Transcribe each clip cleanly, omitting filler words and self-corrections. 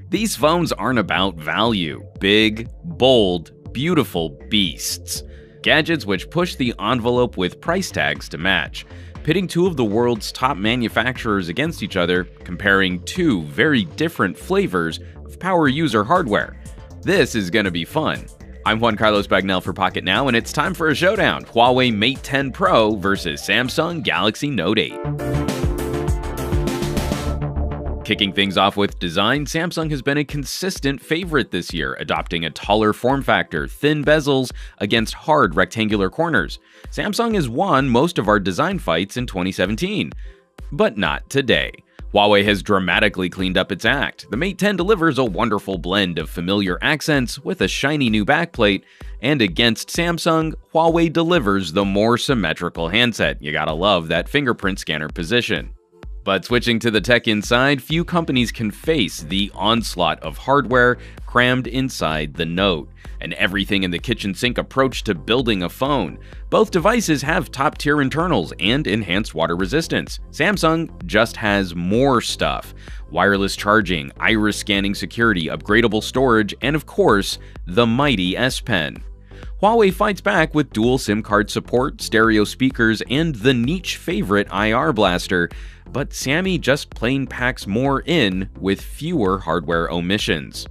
These phones aren't about value. Big, bold, beautiful beasts. Gadgets which push the envelope with price tags to match. Pitting two of the world's top manufacturers against each other, comparing two very different flavors of power user hardware. This is gonna be fun. I'm Juan Carlos Bagnell for Pocket Now, and it's time for a showdown. Huawei Mate 10 Pro versus Samsung Galaxy Note 8. Kicking things off with design, Samsung has been a consistent favorite this year, adopting a taller form factor, thin bezels against hard rectangular corners. Samsung has won most of our design fights in 2017. But not today. Huawei has dramatically cleaned up its act. The Mate 10 delivers a wonderful blend of familiar accents with a shiny new backplate, and against Samsung, Huawei delivers the more symmetrical handset. You gotta love that fingerprint scanner position. But switching to the tech inside, few companies can face the onslaught of hardware crammed inside the Note, an everything in the kitchen sink approach to building a phone. Both devices have top-tier internals and enhanced water resistance. Samsung just has more stuff. Wireless charging, iris scanning security, upgradable storage, and of course, the mighty S Pen. Huawei fights back with dual SIM card support, stereo speakers, and the niche favorite IR blaster, but Sammy just plain packs more in with fewer hardware omissions.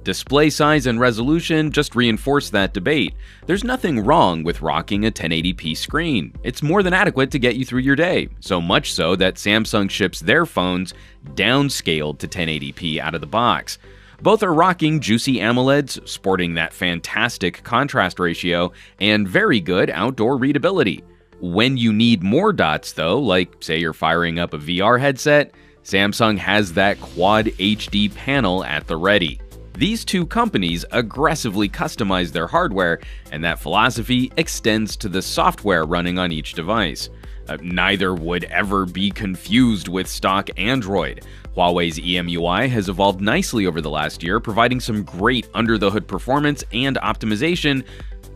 Display size and resolution just reinforce that debate. There's nothing wrong with rocking a 1080p screen. It's more than adequate to get you through your day, so much so that Samsung ships their phones downscaled to 1080p out of the box. Both are rocking juicy AMOLEDs, sporting that fantastic contrast ratio, and very good outdoor readability. When you need more dots though, like say you're firing up a VR headset, Samsung has that Quad HD panel at the ready. These two companies aggressively customize their hardware, and that philosophy extends to the software running on each device. Neither would ever be confused with stock Android. Huawei's EMUI has evolved nicely over the last year, providing some great under-the-hood performance and optimization,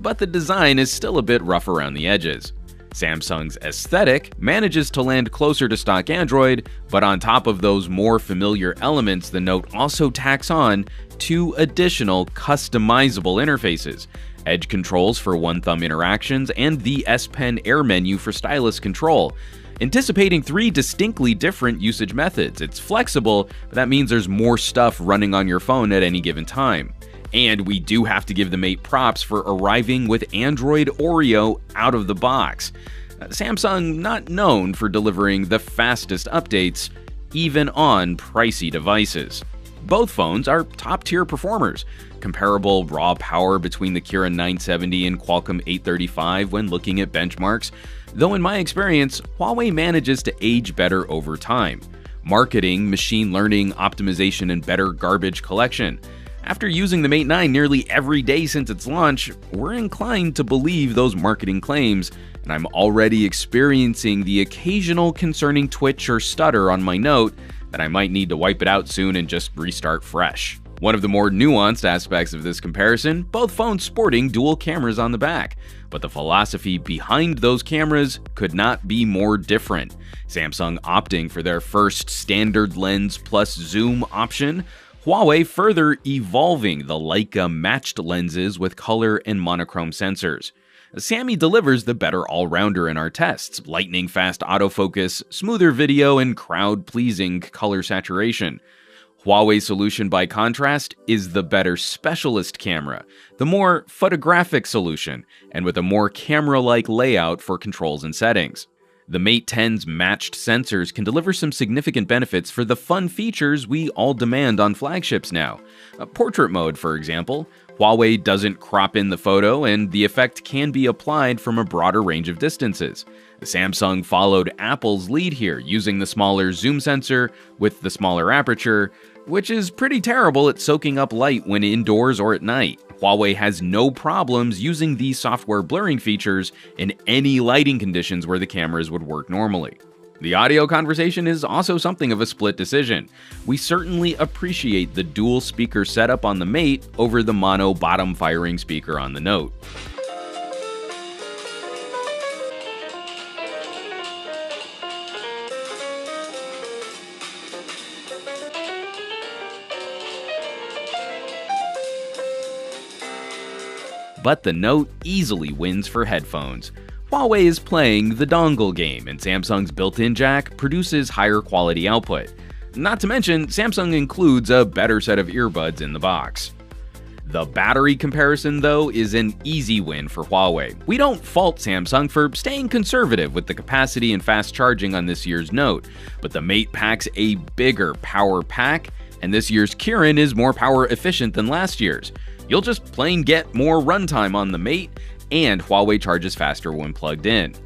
but the design is still a bit rough around the edges. Samsung's aesthetic manages to land closer to stock Android, but on top of those more familiar elements, the Note also tacks on two additional customizable interfaces: edge controls for one-thumb interactions and the S Pen Air menu for stylus control. Anticipating three distinctly different usage methods. It's flexible, but that means there's more stuff running on your phone at any given time. And we do have to give the Mate props for arriving with Android Oreo out of the box. Samsung not known for delivering the fastest updates, even on pricey devices. Both phones are top-tier performers. Comparable raw power between the Kirin 970 and Qualcomm 835 when looking at benchmarks, though in my experience, Huawei manages to age better over time. Marketing, machine learning, optimization, and better garbage collection. After using the Mate 9 nearly every day since its launch, we're inclined to believe those marketing claims, and I'm already experiencing the occasional concerning twitch or stutter on my Note that I might need to wipe it out soon and just restart fresh. One of the more nuanced aspects of this comparison, both phones sporting dual cameras on the back, but the philosophy behind those cameras could not be more different. Samsung opting for their first standard lens plus zoom option, Huawei further evolving the Leica matched lenses with color and monochrome sensors. Sammy delivers the better all-rounder in our tests: lightning-fast autofocus, smoother video, and crowd-pleasing color saturation. Huawei's solution, by contrast, is the better specialist camera, the more photographic solution, and with a more camera-like layout for controls and settings. The Mate 10's matched sensors can deliver some significant benefits for the fun features we all demand on flagships now. Portrait mode, for example. Huawei doesn't crop in the photo, and the effect can be applied from a broader range of distances. Samsung followed Apple's lead here, using the smaller zoom sensor with the smaller aperture, which is pretty terrible at soaking up light when indoors or at night. Huawei has no problems using these software blurring features in any lighting conditions where the cameras would work normally. The audio conversation is also something of a split decision. We certainly appreciate the dual speaker setup on the Mate over the mono bottom firing speaker on the Note. but the Note easily wins for headphones. Huawei is playing the dongle game, and Samsung's built-in jack produces higher quality output. Not to mention, Samsung includes a better set of earbuds in the box. The battery comparison, though, is an easy win for Huawei. We don't fault Samsung for staying conservative with the capacity and fast charging on this year's Note, but the Mate packs a bigger power pack, and this year's Kirin is more power efficient than last year's. You'll just plain get more runtime on the Mate, and Huawei charges faster when plugged in.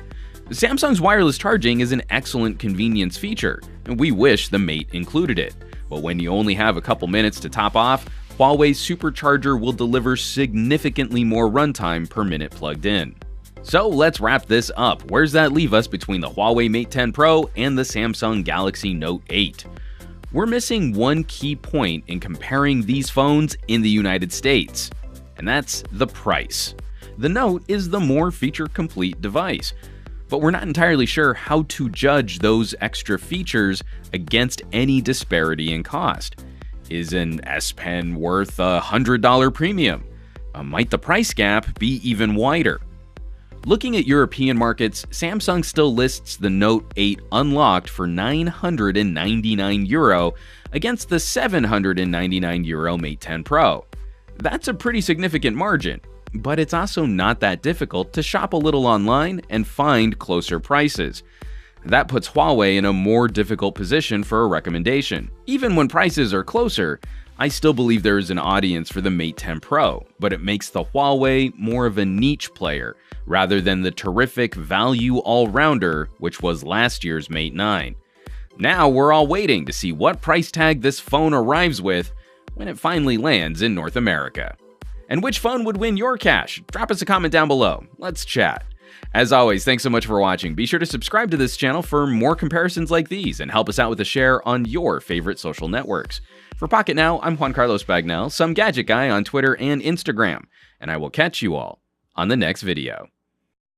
Samsung's wireless charging is an excellent convenience feature, and we wish the Mate included it. But when you only have a couple minutes to top off, Huawei's supercharger will deliver significantly more runtime per minute plugged in. So let's wrap this up. Where's that leave us between the Huawei Mate 10 Pro and the Samsung Galaxy Note 8? We're missing one key point in comparing these phones in the United States, and that's the price. The Note is the more feature-complete device, but we're not entirely sure how to judge those extra features against any disparity in cost. Is an S Pen worth a $100 premium? Might the price gap be even wider? Looking at European markets, Samsung still lists the Note 8 unlocked for €999 against the €799 Mate 10 Pro. That's a pretty significant margin, but it's also not that difficult to shop a little online and find closer prices. That puts Huawei in a more difficult position for a recommendation. Even when prices are closer, I still believe there is an audience for the Mate 10 Pro, but it makes the Huawei more of a niche player rather than the terrific value all-rounder which was last year's Mate 9. Now we're all waiting to see what price tag this phone arrives with when it finally lands in North America. And which phone would win your cash? Drop us a comment down below. Let's chat. As always, thanks so much for watching. Be sure to subscribe to this channel for more comparisons like these and help us out with a share on your favorite social networks. For Pocket Now, I'm Juan Carlos Bagnell, some gadget guy on Twitter and Instagram, and I will catch you all on the next video.